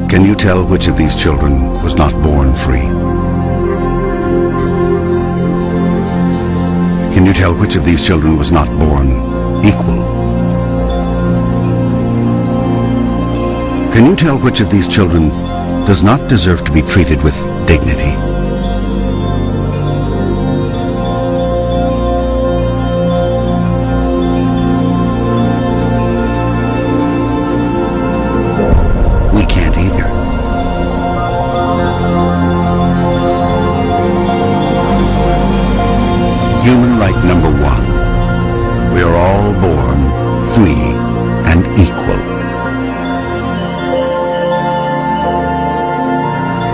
Can you tell which of these children was not born free? Can you tell which of these children was not born equal? Can you tell which of these children does not deserve to be treated with dignity? We can't either. Human right number one. We are all born free and equal.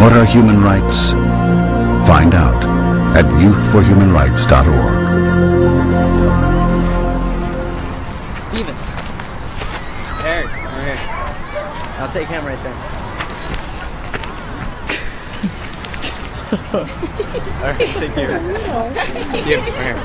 What are human rights? Find out at youthforhumanrights.org. Steven. Eric, over here. I'll take him right there. Alright, take care. Yeah, right here.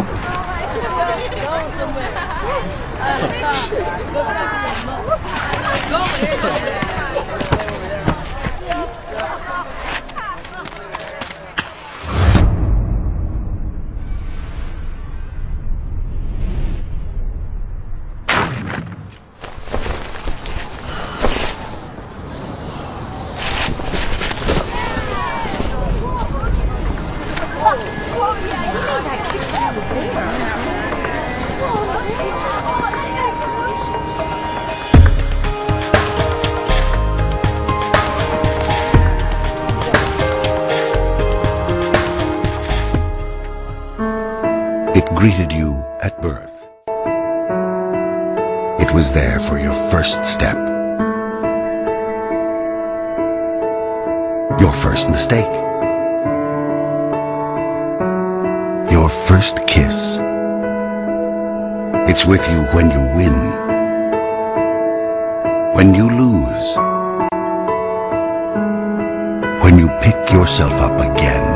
It greeted you at birth. It was there for your first step. Your first mistake. Your first kiss. It's with you when you win. When you lose. When you pick yourself up again.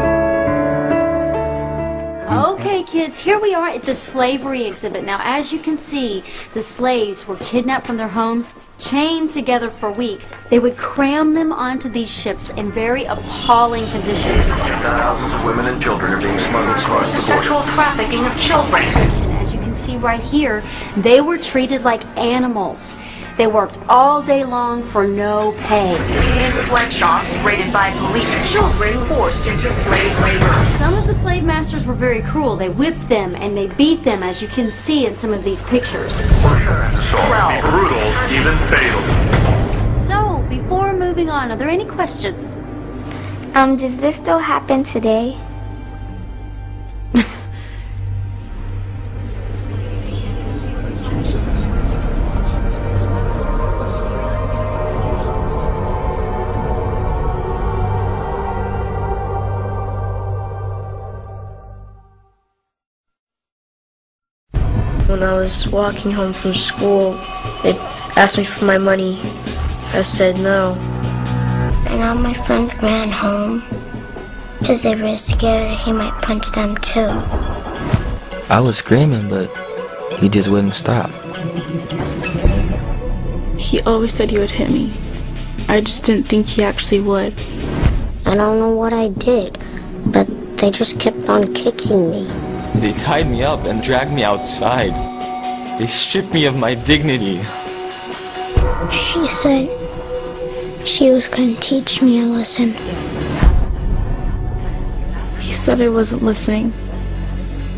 Okay, kids, here we are at the slavery exhibit. Now, as you can see, the slaves were kidnapped from their homes, chained together for weeks. They would cram them onto these ships in very appalling conditions. Thousands of women and children are being smuggled across the border. Sexual trafficking of children. As you can see right here, they were treated like animals. They worked all day long for no pay. In sweatshops raided by police, children forced into slave labor. Some of the slave masters were very cruel. They whipped them and they beat them, as you can see in some of these pictures. Brutal, even fatal. So, before moving on, are there any questions? Does this still happen today? When I was walking home from school, they asked me for my money. I said no. And all my friends ran home because they were scared he might punch them too. I was screaming, but he just wouldn't stop. He always said he would hit me. I just didn't think he actually would. I don't know what I did, but they just kept on kicking me. They tied me up and dragged me outside. They stripped me of my dignity. She said she was going to teach me a lesson. He said I wasn't listening.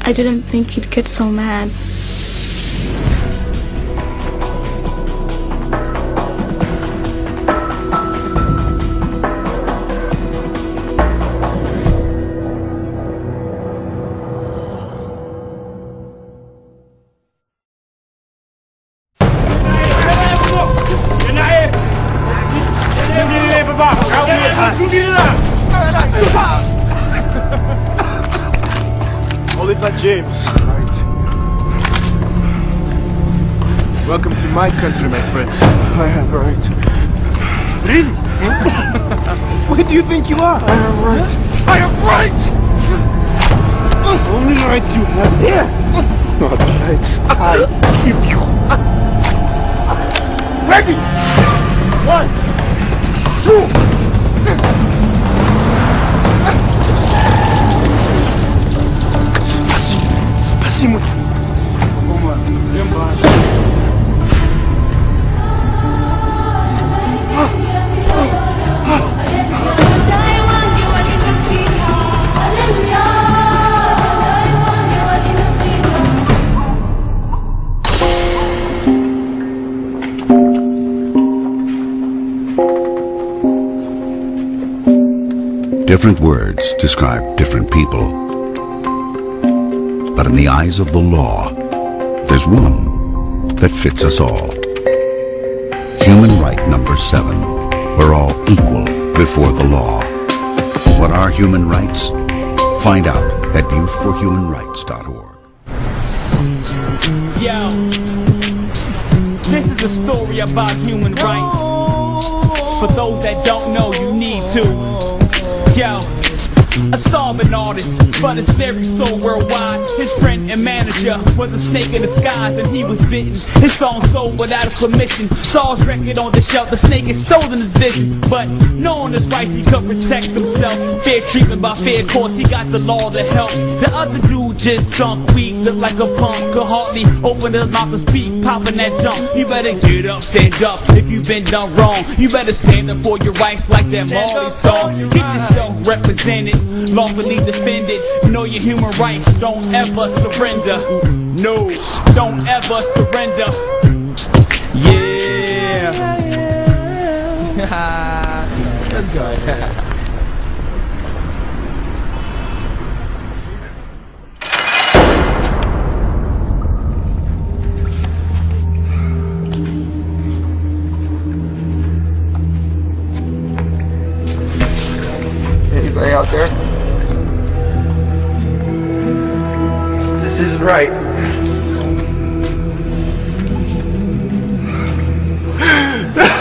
I didn't think he'd get so mad. Oliver James. Right. Welcome to my country, my friends. I have right. Really? Where do you think you are? I have right. I have rights! Only rights you have here. Not rights I give you. Ready? 1, 2. Different words describe different people. But in the eyes of the law, there's one that fits us all. Human right number 7. We're all equal before the law. What are human rights? Find out at youthforhumanrights.org. Yo, this is a story about human rights. For those that don't know, you need to. Yo, a starving artist, but his lyrics so worldwide. His friend and manager was a snake in disguise, and he was bitten. His song sold without a permission. Saw his record on the shelf, the snake had stolen his vision. But knowing his rights, he could protect himself. Fair treatment by fair courts, he got the law to help. The other dude just sunk weak, looked like a punk, could hardly open his mouth to speak, popping that jump. You better get up, stand up, if you've been done wrong. You better stand up for your rights like that Marley song. Get yourself represented, lawfully defended. Know your human rights, don't ever surrender. No, don't ever surrender. Yeah. Let's go. Anybody out there? This isn't right.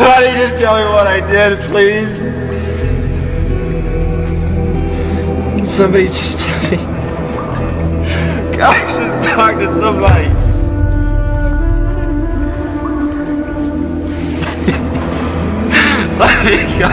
Why don't you just tell me what I did, please? Somebody just tell me. God, I should talk to somebody. Let me go.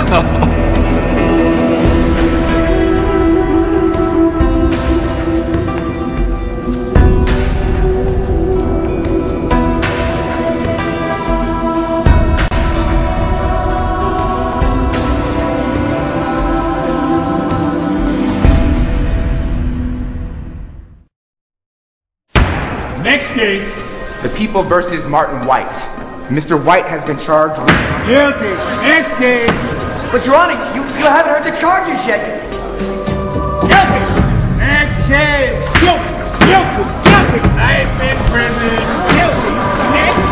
Next case. The People versus Martin White. Mr. White has been charged with... Guilty. Next case. But Your Honor, you haven't heard the charges yet. Guilty. Next case. Guilty. Guilty. Guilty. I've been prison. Guilty. Next.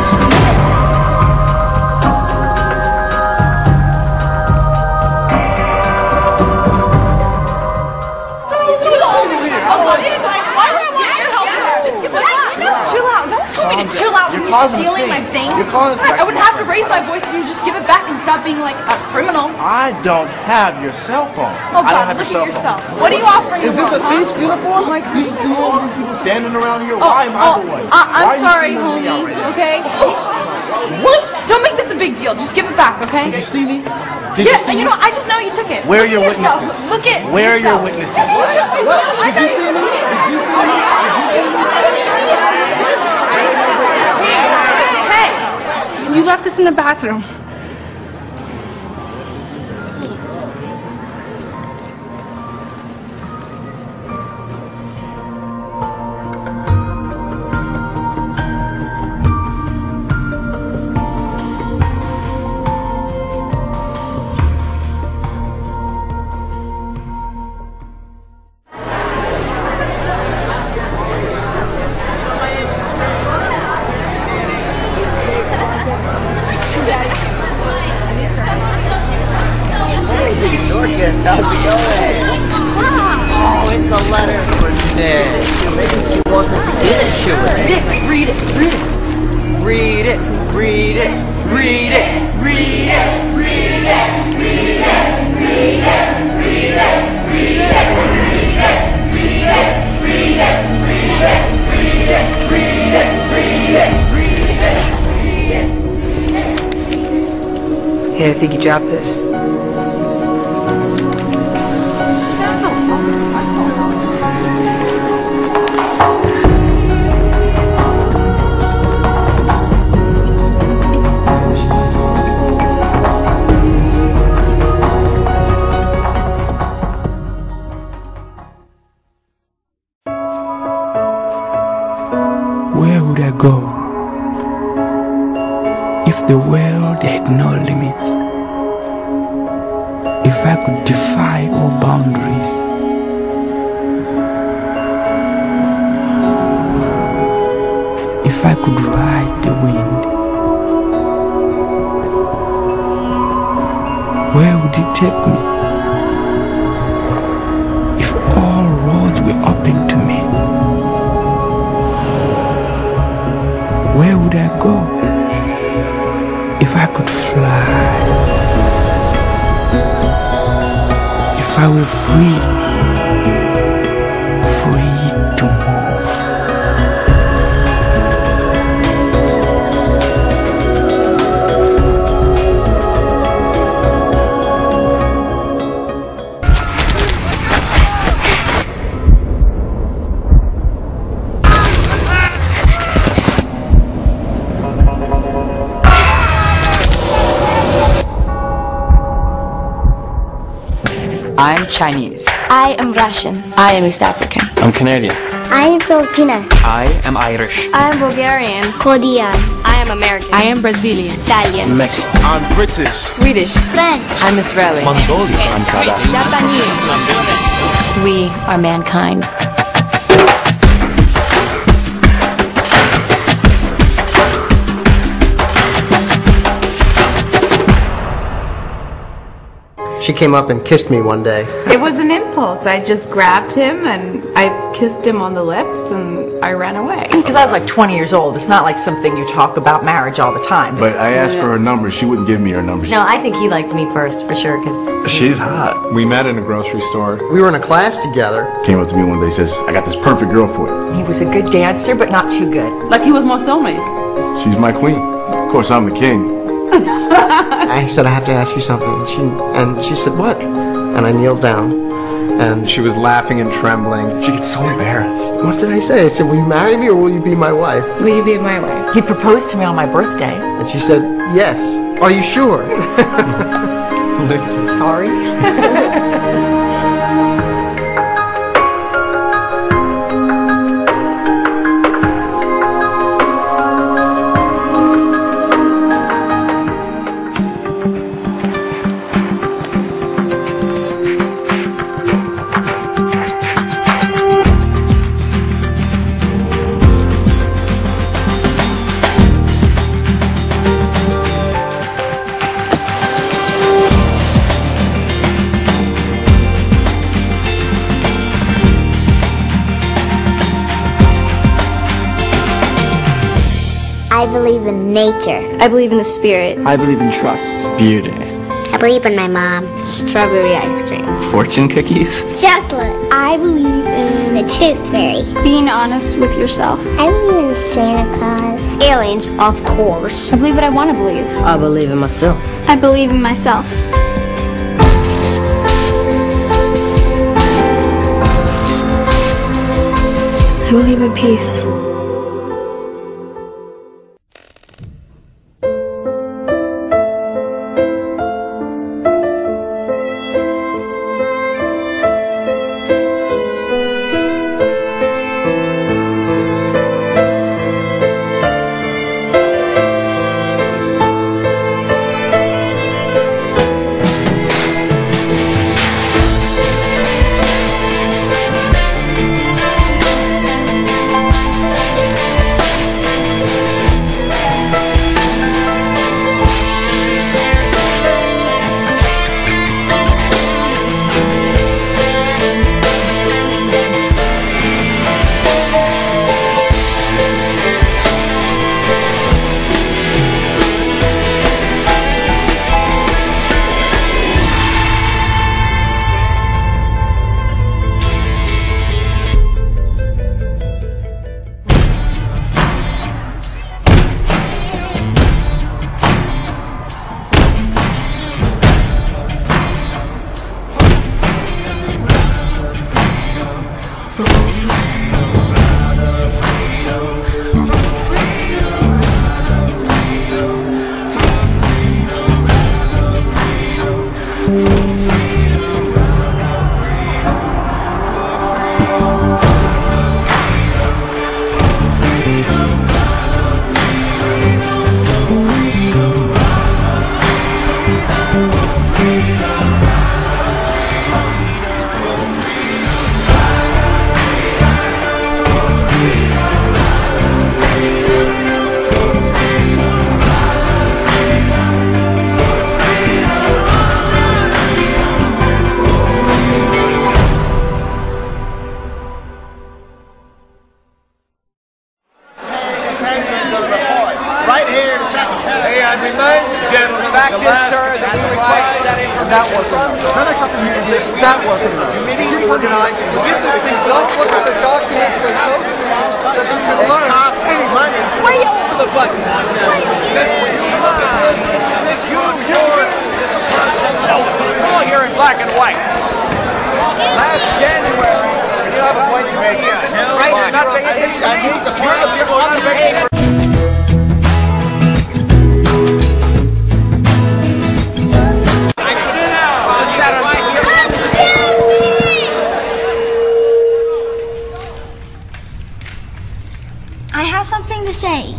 Chill out. Don't tell me to chill out when you're stealing my things. I wouldn't have to raise my voice if you just give it back and stop being like a criminal. I don't have your cell phone. Oh God, look at yourself. What are you offering? Is this a thief's uniform? Oh my God. You see all these people standing around here? Why am I the one? I'm sorry, homie. Okay? What? Don't make this a big deal. Just give it back, okay? Did you see me? Did you see me? You know, I just know you took it. Where are your witnesses? Look at Where are your witnesses? Did you see me? Did you see me? Hey, you left us in the bathroom. How's it going? Oh, it's a letter for Nick. Maybe she wants us to get it to her. Nick, read it. Read it. Read it. Read it. Read it. Read it. Read it. Read it. Read it. Read it. Read it. Read it. Read it. Read it. Read it. Read it. Read it. Read it. Hey, I think you dropped this. Where would I go if the world had no limits? If if I could defy all boundaries, if I could ride the wind, where would it take me? If all roads were open to me, where would I go? If I could fly, if I were free to move. I'm Chinese. I am Russian. I am East African. I'm Canadian. I am Filipina. I am Irish. I am Bulgarian. Korean. I am American. I am Brazilian. Italian. Mexican. I'm British. Swedish. French. I'm Israeli. Mongolian. I'm South African. Japanese. We are mankind. She came up and kissed me one day. It was an impulse. I just grabbed him and I kissed him on the lips and I ran away. Because I was like 20 years old. It's not like something you talk about marriage all the time. But I asked for her number. She wouldn't give me her number. No, I think he liked me first for sure because She's hot. We met in a grocery store. We were in a class together. Came up to me one day, says, I got this perfect girl for you. He was a good dancer, but not too good. Like he was my soulmate. She's my queen. Of course, I'm the king. I said, I have to ask you something. And she said, what? And I kneeled down. And She was laughing and trembling. She gets so embarrassed. what did I say? I said, will you marry me or will you be my wife? Will you be my wife? He proposed to me on my birthday. And she said, yes. Are you sure? Sorry. I believe in nature. I believe in the spirit. I believe in trust. Beauty. I believe in my mom. Strawberry ice cream. Fortune cookies. Chocolate. I believe in the tooth fairy. Being honest with yourself. I believe in Santa Claus. Aliens, of course. I believe what I want to believe. I believe in myself. I believe in myself. I believe in peace. fact is, sir, that we requested that information. That wasn't enough. Then I got the media. That wasn't enough. Keep organizing. Get this thing done. Look at the documents that go to that you can learn. Any money. Way over the button. We're all here in black and white. Last January, you have a point to make. Right? You're not paying attention to me. You're the people who are not paying attention. I have something to say.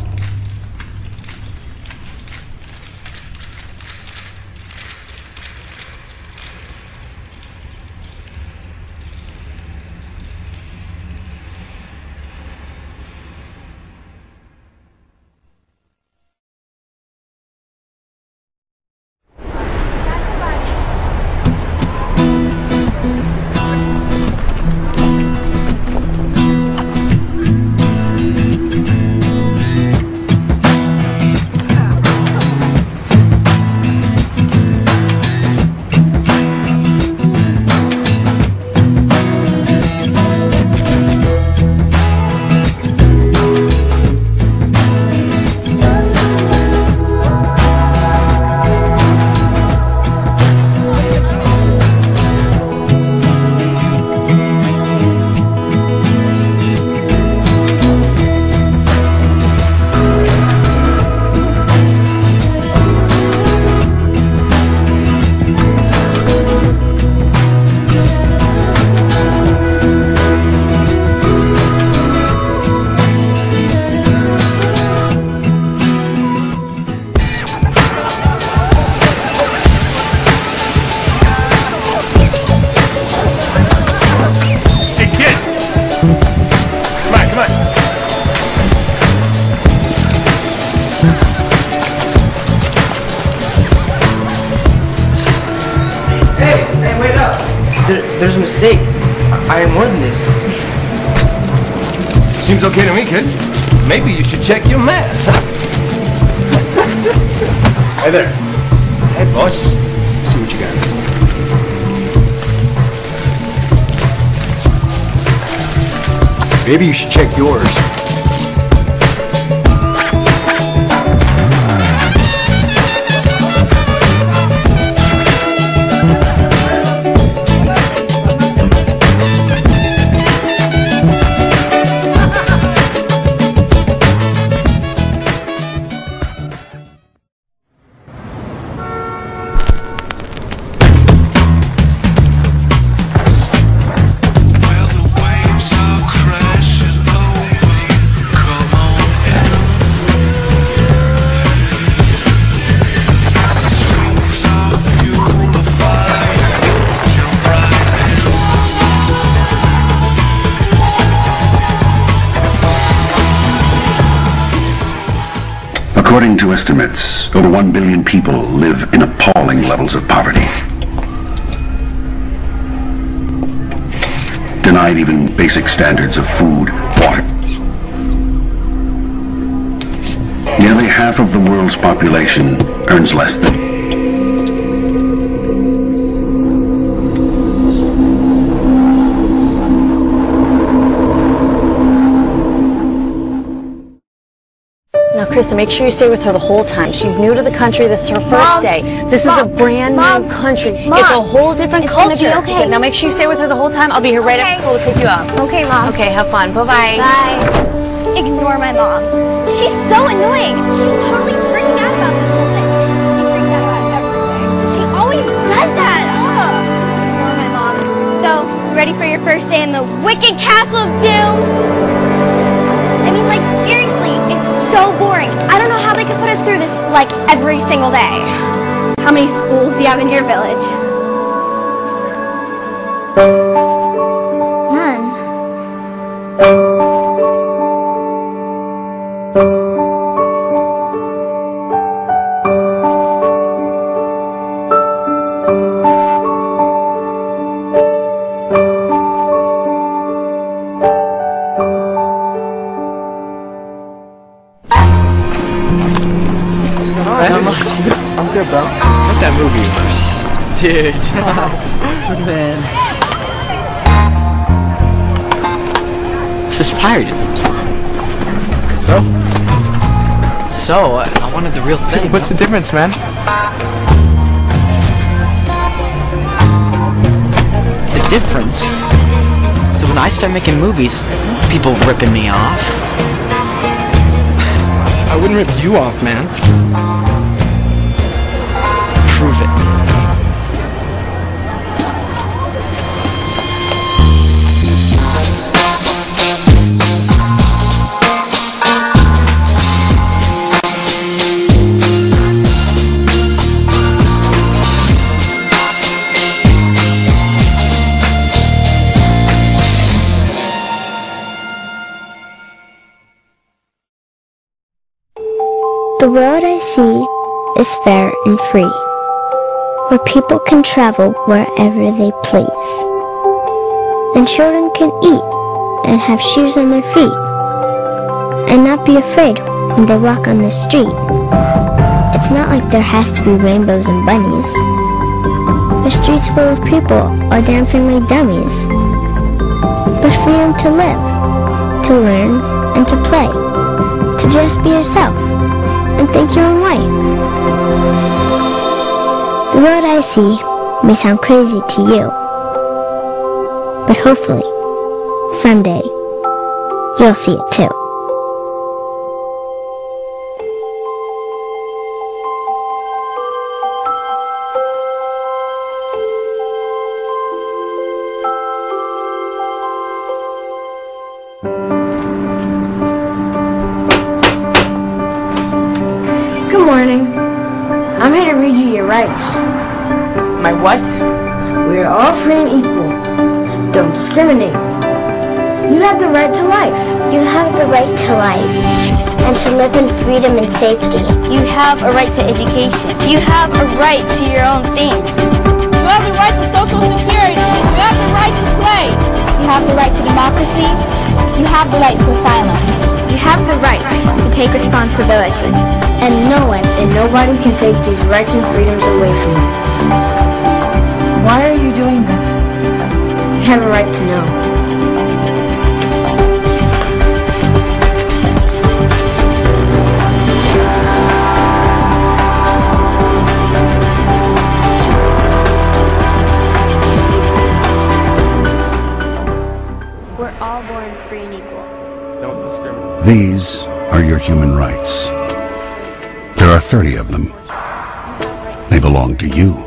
There's a mistake. I am more than this. Seems okay to me, kid. Maybe you should check your math. Hey there. Hey, boss. See what you got. Maybe you should check yours. According to estimates, over 1 billion people live in appalling levels of poverty. Denied even basic standards of food, water. Nearly half of the world's population earns less than Now, Krista, make sure you stay with her the whole time. She's new to the country. This is her first day. This is a brand new country. It's a whole different culture. It's gonna be okay. Now, make sure you stay with her the whole time. I'll be here right after school to pick you up. Okay, Mom. Okay, have fun. Bye-bye. Bye. Ignore my mom. She's so annoying. She's totally freaking out about this whole thing. She freaks out about everything. She always does that. Ugh. Ignore my mom. So, ready for your first day in the wicked castle of doom? I mean, like, seriously, it's so boring. I don't know how they could put us through this, like, every single day. How many schools do you have in your village? None. What's going on? man? I'm good, bro. What that movie? Dude. Man. This is pirated. So, I wanted the real thing. What's the difference, man? The difference? So when I start making movies, people ripping me off. I wouldn't rip you off, man. Prove it. The world I see is fair and free, where people can travel wherever they please, and children can eat and have shoes on their feet, and not be afraid when they walk on the street. It's not like there has to be rainbows and bunnies. The streets full of people are dancing like dummies. But freedom to live, to learn, and to play, to just be yourself and think your own way. The world I see may sound crazy to you, but hopefully, someday, you'll see it too. Good morning. I'm here to read you your rights. My what? We are all free and equal. Don't discriminate. You have the right to life. You have the right to life and to live in freedom and safety. You have a right to education. You have a right to your own things. You have the right to social security. You have the right to play. You have the right to democracy. You have the right to asylum. You have the right to take responsibility. And no one and nobody can take these rights and freedoms away from you. Why are you doing this? You have a right to know. We're all born free and equal. Don't discriminate. These are your human rights. There are 30 of them. They belong to you.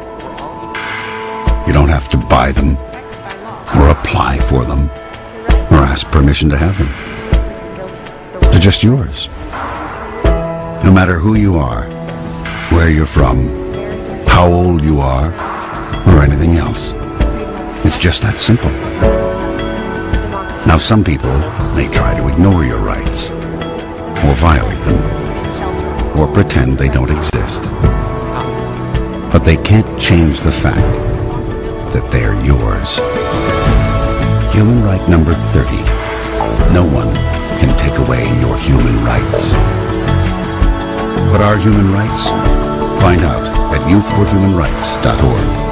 You don't have to buy them, or apply for them, or ask permission to have them. They're just yours. No matter who you are, where you're from, how old you are, or anything else. It's just that simple. Now, some people may try to ignore your rights, or violate them, or pretend they don't exist. But they can't change the fact that they're yours. Human right number 30. No one can take away your human rights. What are human rights? Find out at youthforhumanrights.org.